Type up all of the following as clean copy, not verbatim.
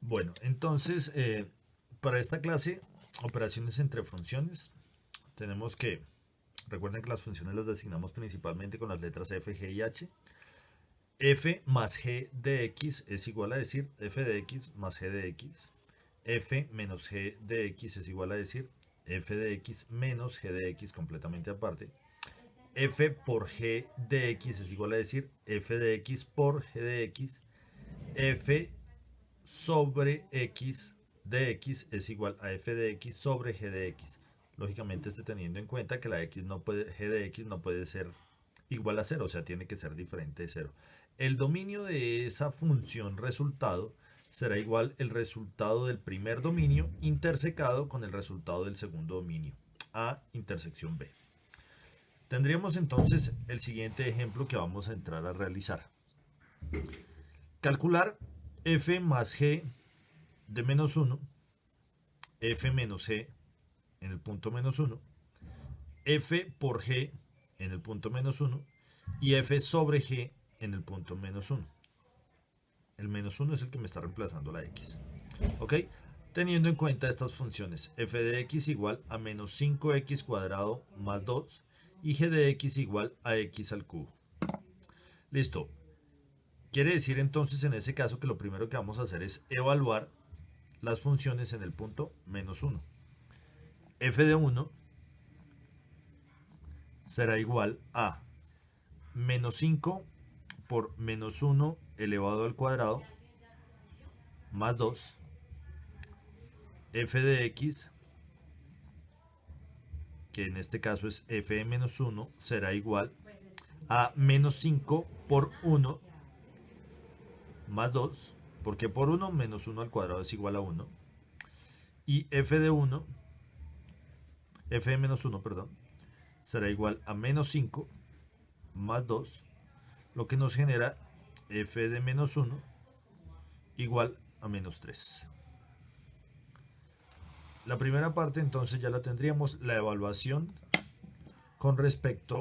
Bueno, entonces, para esta clase, operaciones entre funciones, tenemos que, recuerden que las funciones las designamos principalmente con las letras f, g y h. F más g de x es igual a decir f de x más g de x. F menos g de x es igual a decir f de x menos g de x completamente aparte. F por g de x es igual a decir f de x por g de x. F sobre x de x es igual a f de x sobre g de x. Lógicamente teniendo en cuenta que la x no puede, g de x no puede ser igual a cero, o sea, tiene que ser diferente de cero. El dominio de esa función resultado será igual el resultado del primer dominio intersecado con el resultado del segundo dominio, A intersección B. Tendríamos entonces el siguiente ejemplo que vamos a entrar a realizar. Calcular f más g de menos 1, f menos g en el punto menos 1, f por g en el punto menos 1 y f sobre g en el punto menos 1. El menos 1 es el que me está reemplazando la x. ¿Ok? Teniendo en cuenta estas funciones, f de x igual a menos 5x cuadrado más 2 y g de x igual a x al cubo. Listo. Quiere decir entonces en ese caso que lo primero que vamos a hacer es evaluar las funciones en el punto menos 1. F de 1 será igual a menos 5 por menos 1 elevado al cuadrado más 2. F de x, que en este caso es f de menos 1, será igual a menos 5 por 1 más 2, porque por 1 menos 1 al cuadrado es igual a 1. Y f de 1, f de menos 1, perdón, será igual a menos 5 más 2, lo que nos genera f de menos 1 igual a menos 3. La primera parte entonces ya la tendríamos, la evaluación con respecto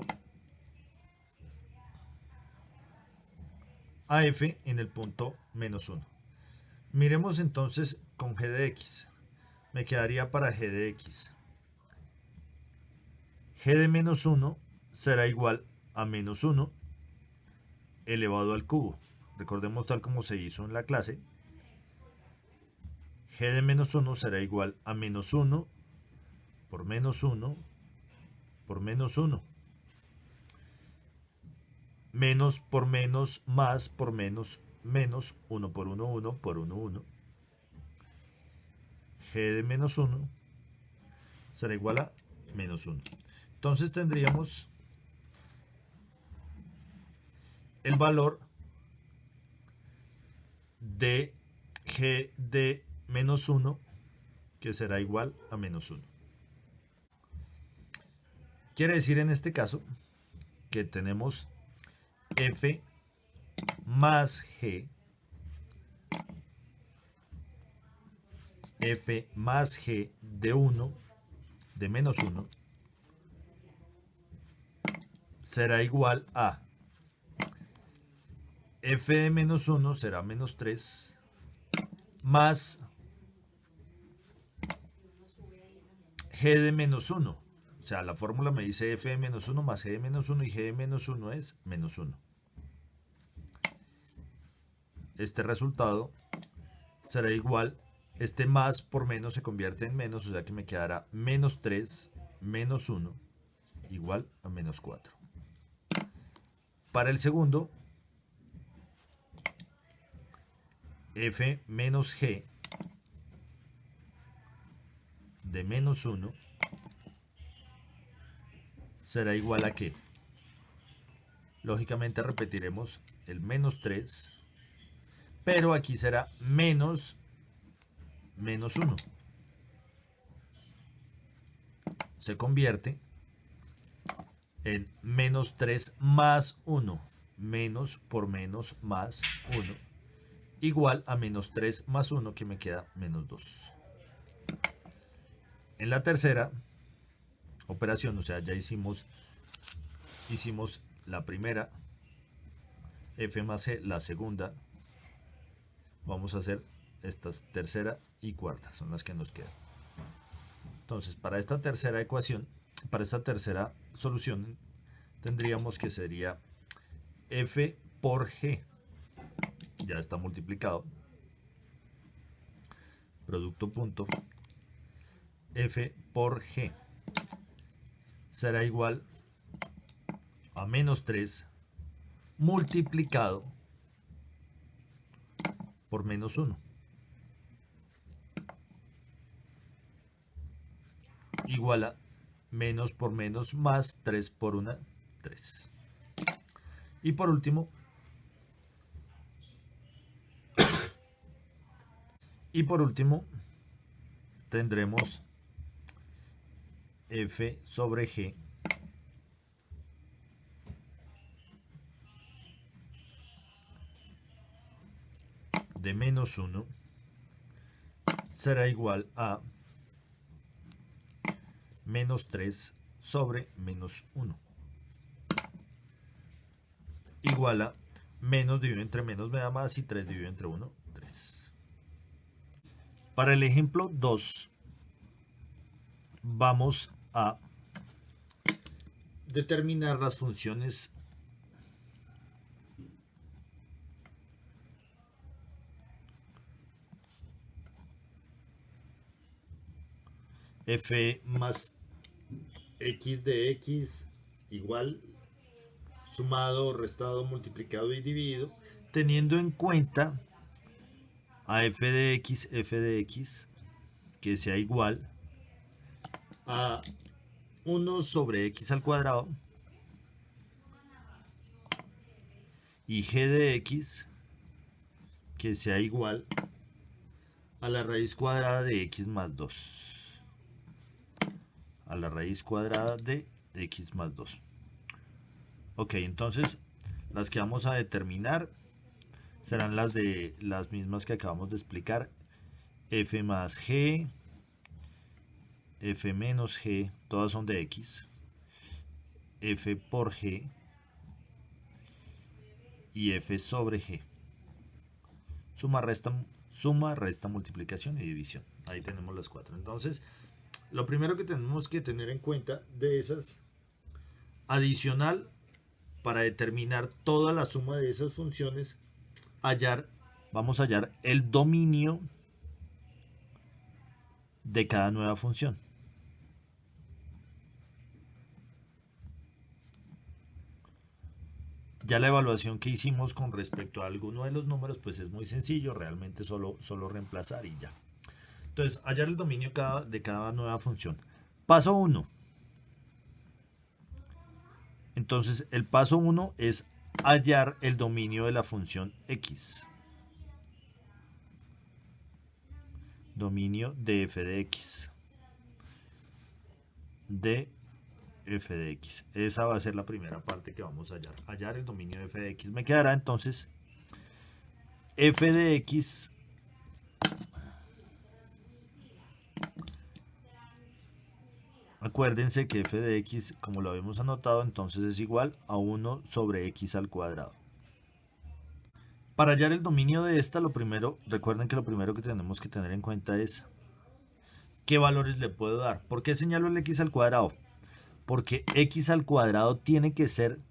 a f en el punto menos 1. Miremos entonces con g de x. Me quedaría para g de x. G de menos 1 será igual a menos 1 elevado al cubo. Recordemos tal como se hizo en la clase. G de menos 1 será igual a menos 1 por menos 1 por menos 1. Menos por menos, más por menos, menos 1 por 1, 1 por 1, 1. G de menos 1 será igual a menos 1. Entonces tendríamos el valor de g de menos 1, que será igual a menos 1. Quiere decir en este caso que tenemos f más g, f más g de 1, de menos 1, será igual a f de menos 1 será menos 3 más g de menos 1. O sea, la fórmula me dice f de menos 1 más g de menos 1 y g de menos 1 es menos 1. Este resultado será igual, este más por menos se convierte en menos, o sea que me quedará menos 3 menos 1 igual a menos 4. Para el segundo, f menos g de menos 1 será igual a ¿qué? Lógicamente repetiremos el menos 3, pero aquí será menos 1. Se convierte en menos 3 más 1. Menos por menos más 1. Igual a menos 3 más 1, que me queda menos 2. En la tercera operación, o sea, ya hicimos la primera, f más g, la segunda, vamos a hacer estas tercera y cuarta, son las que nos quedan. Entonces, para esta tercera ecuación, para esta tercera solución, tendríamos que sería f por g, ya está multiplicado, producto punto, f por g será igual a menos 3 multiplicado por menos 1. Igual a menos por menos más 3 por 1, 3. Y por último, tendremos f sobre g de menos 1 será igual a menos 3 sobre menos 1. Igual a menos dividido entre menos me da más y 3 dividido entre 1, 3. Para el ejemplo 2 vamos a determinar las funciones f más x de x igual sumado, restado, multiplicado y dividido, teniendo en cuenta a f de x que sea igual a 1 sobre x al cuadrado y g de x que sea igual a la raíz cuadrada de x más 2. A la raíz cuadrada de x más 2. Ok, entonces las que vamos a determinar serán las mismas que acabamos de explicar. F más g, f menos g, todas son de x. F por g y f sobre g. Suma, resta, multiplicación y división. Ahí tenemos las cuatro. Entonces, lo primero que tenemos que tener en cuenta de esas, adicional, para determinar toda la suma de esas funciones, vamos a hallar el dominio de cada nueva función. Ya la evaluación que hicimos con respecto a alguno de los números, pues es muy sencillo, realmente solo reemplazar y ya. Entonces, hallar el dominio de cada nueva función. Paso 1. Entonces, el paso 1 es hallar el dominio de la función x. Dominio de f de x. De f de x. Esa va a ser la primera parte que vamos a hallar. Hallar el dominio de f de x. Me quedará entonces f de x Acuérdense que f de x, como lo habíamos anotado, entonces es igual a 1 sobre x al cuadrado. Para hallar el dominio de esta, recuerden que lo primero que tenemos que tener en cuenta es qué valores le puedo dar. ¿Por qué señalo el x al cuadrado? Porque x al cuadrado tiene que ser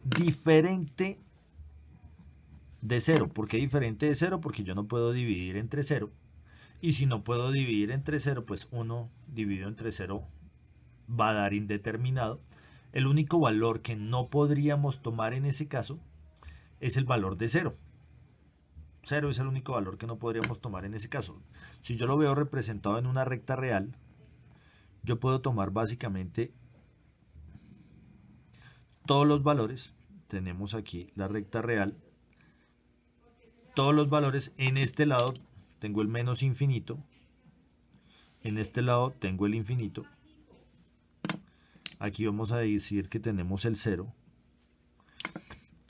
diferente de 0. ¿Por qué diferente de 0? Porque yo no puedo dividir entre 0. Y si no puedo dividir entre 0, pues 1 dividido entre 0 va a dar indeterminado. El único valor que no podríamos tomar en ese caso es el valor de 0. 0 es el único valor que no podríamos tomar en ese caso. Si yo lo veo representado en una recta real, yo puedo tomar básicamente todos los valores. Tenemos aquí la recta real. Todos los valores en este lado tengo el menos infinito. En este lado tengo el infinito. Aquí vamos a decir que tenemos el 0.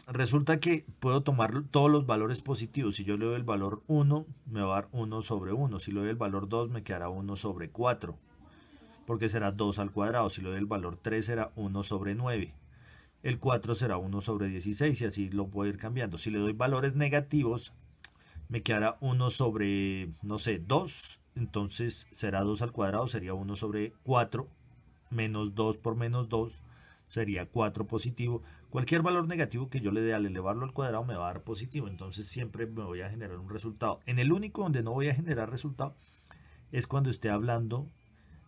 Resulta que puedo tomar todos los valores positivos. Si yo le doy el valor 1, me va a dar 1 sobre 1. Si le doy el valor 2, me quedará 1 sobre 4. Porque será 2 al cuadrado. Si le doy el valor 3, será 1 sobre 9. El 4 será 1 sobre 16 y así lo puedo ir cambiando. Si le doy valores negativos, me quedará 1 sobre, no sé, 2. Entonces será 2 al cuadrado, sería 1 sobre 4. Menos 2 por menos 2 sería 4 positivo. Cualquier valor negativo que yo le dé al elevarlo al cuadrado me va a dar positivo. Entonces siempre me voy a generar un resultado. En el único donde no voy a generar resultado es cuando esté hablando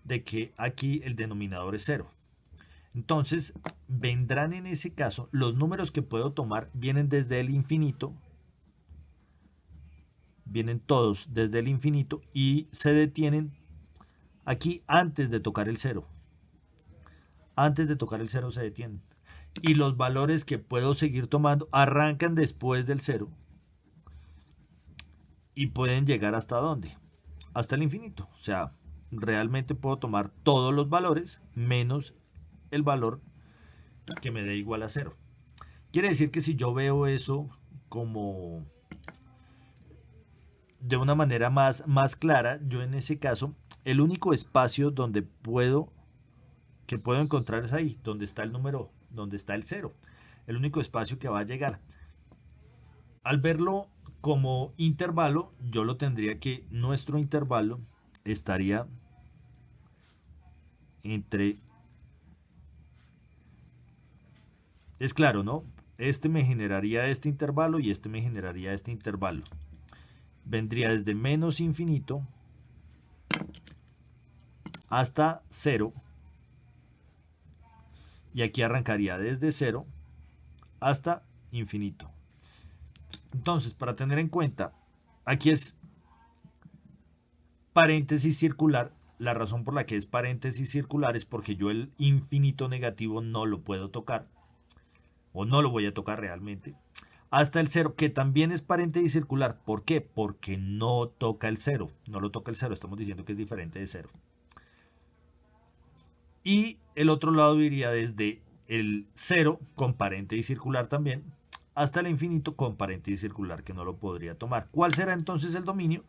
de que aquí el denominador es 0. Entonces vendrán en ese caso, los números que puedo tomar vienen desde el infinito, vienen todos desde el infinito y se detienen aquí antes de tocar el 0. Antes de tocar el 0 se detienen. Y los valores que puedo seguir tomando arrancan después del 0 y pueden llegar hasta dónde? Hasta el infinito. O sea, realmente puedo tomar todos los valores menos el valor que me dé igual a 0. Quiere decir que si yo veo eso como de una manera más clara, yo en ese caso, el único espacio donde puedo encontrar es ahí, donde está el número, donde está el 0. El único espacio que va a llegar. Al verlo como intervalo, yo lo tendría que, nuestro intervalo estaría entre, es claro, ¿no? Este me generaría este intervalo y este me generaría este intervalo. Vendría desde menos infinito hasta 0. Y aquí arrancaría desde 0 hasta infinito. Entonces, para tener en cuenta, aquí es paréntesis circular. La razón por la que es paréntesis circular es porque yo el infinito negativo no lo puedo tocar, o no lo voy a tocar realmente, hasta el 0, que también es paréntesis circular. ¿Por qué? Porque no toca el 0. No lo toca el 0. Estamos diciendo que es diferente de 0. Y el otro lado iría desde el 0 con paréntesis circular también hasta el infinito con paréntesis circular, que no lo podría tomar. ¿Cuál será entonces el dominio?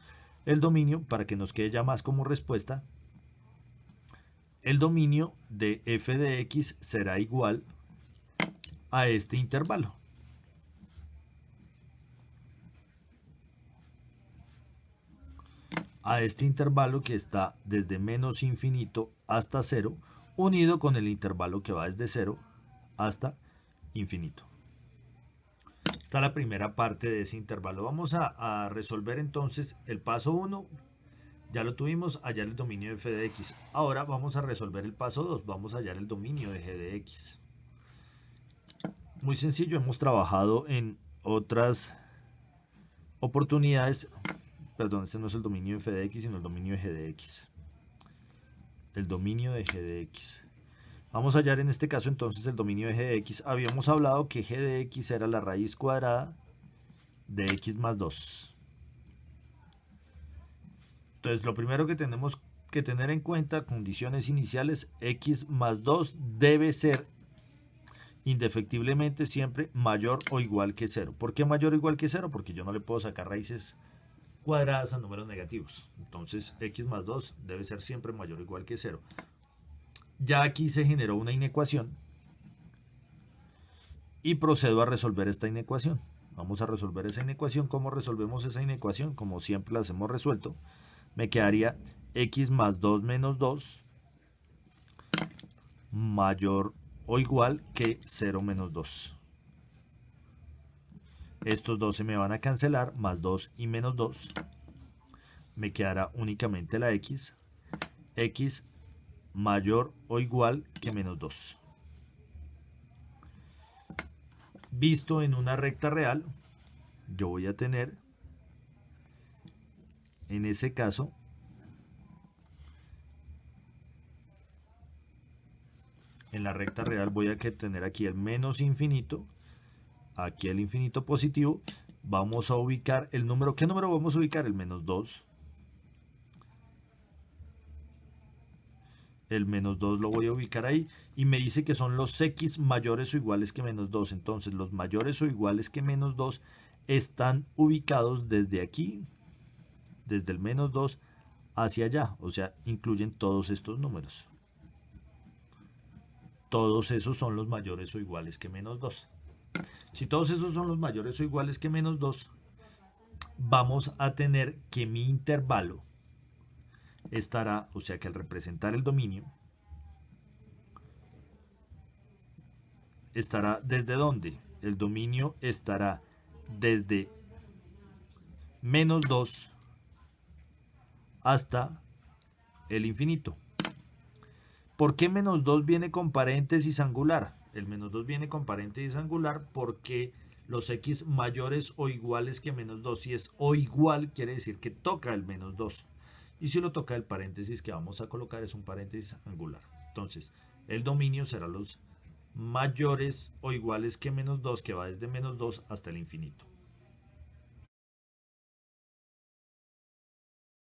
El dominio, para que nos quede ya más como respuesta, el dominio de f de x será igual a este intervalo. A este intervalo que está desde menos infinito hasta 0, unido con el intervalo que va desde 0 hasta infinito. Está la primera parte de ese intervalo. Vamos a resolver entonces el paso 1. Ya lo tuvimos, hallar el dominio de f de x. Ahora vamos a resolver el paso 2. Vamos a hallar el dominio de g de x. Muy sencillo, hemos trabajado en otras oportunidades. Perdón, este no es el dominio de f de x, sino el dominio de g de x. El dominio de g de x. Vamos a hallar en este caso entonces el dominio de g de x. Habíamos hablado que g de x era la raíz cuadrada de x más 2. Entonces lo primero que tenemos que tener en cuenta, condiciones iniciales, x más 2 debe ser indefectiblemente siempre mayor o igual que 0. ¿Por qué mayor o igual que 0? Porque yo no le puedo sacar raíces cuadradas a números negativos. Entonces x más 2 debe ser siempre mayor o igual que 0. Ya aquí se generó una inecuación y procedo a resolver esta inecuación. Vamos a resolver esa inecuación. ¿Cómo resolvemos esa inecuación? Como siempre las hemos resuelto. Me quedaría x más 2 menos 2 mayor o igual que 0 menos 2. Estos dos se me van a cancelar, más 2 y menos 2. Me quedará únicamente la x. X mayor o igual que menos 2. Visto en una recta real, yo voy a tener, en ese caso, en la recta real voy a tener aquí el menos infinito, aquí el infinito positivo. Vamos a ubicar el número. ¿Qué número vamos a ubicar? El menos 2. El menos 2 lo voy a ubicar ahí. Y me dice que son los x mayores o iguales que menos 2. Entonces los mayores o iguales que menos 2 están ubicados desde aquí, desde el menos 2 hacia allá. O sea, incluyen todos estos números. Todos esos son los mayores o iguales que menos 2. Si todos esos son los mayores o iguales que menos 2, vamos a tener que mi intervalo estará, o sea que al representar el dominio, estará desde dónde? El dominio estará desde menos 2 hasta el infinito. ¿Por qué menos 2 viene con paréntesis angular? El menos 2 viene con paréntesis angular porque los x mayores o iguales que menos 2, si es o igual, quiere decir que toca el menos 2. Y si lo toca, el paréntesis que vamos a colocar es un paréntesis angular. Entonces, el dominio será los mayores o iguales que menos 2, que va desde menos 2 hasta el infinito.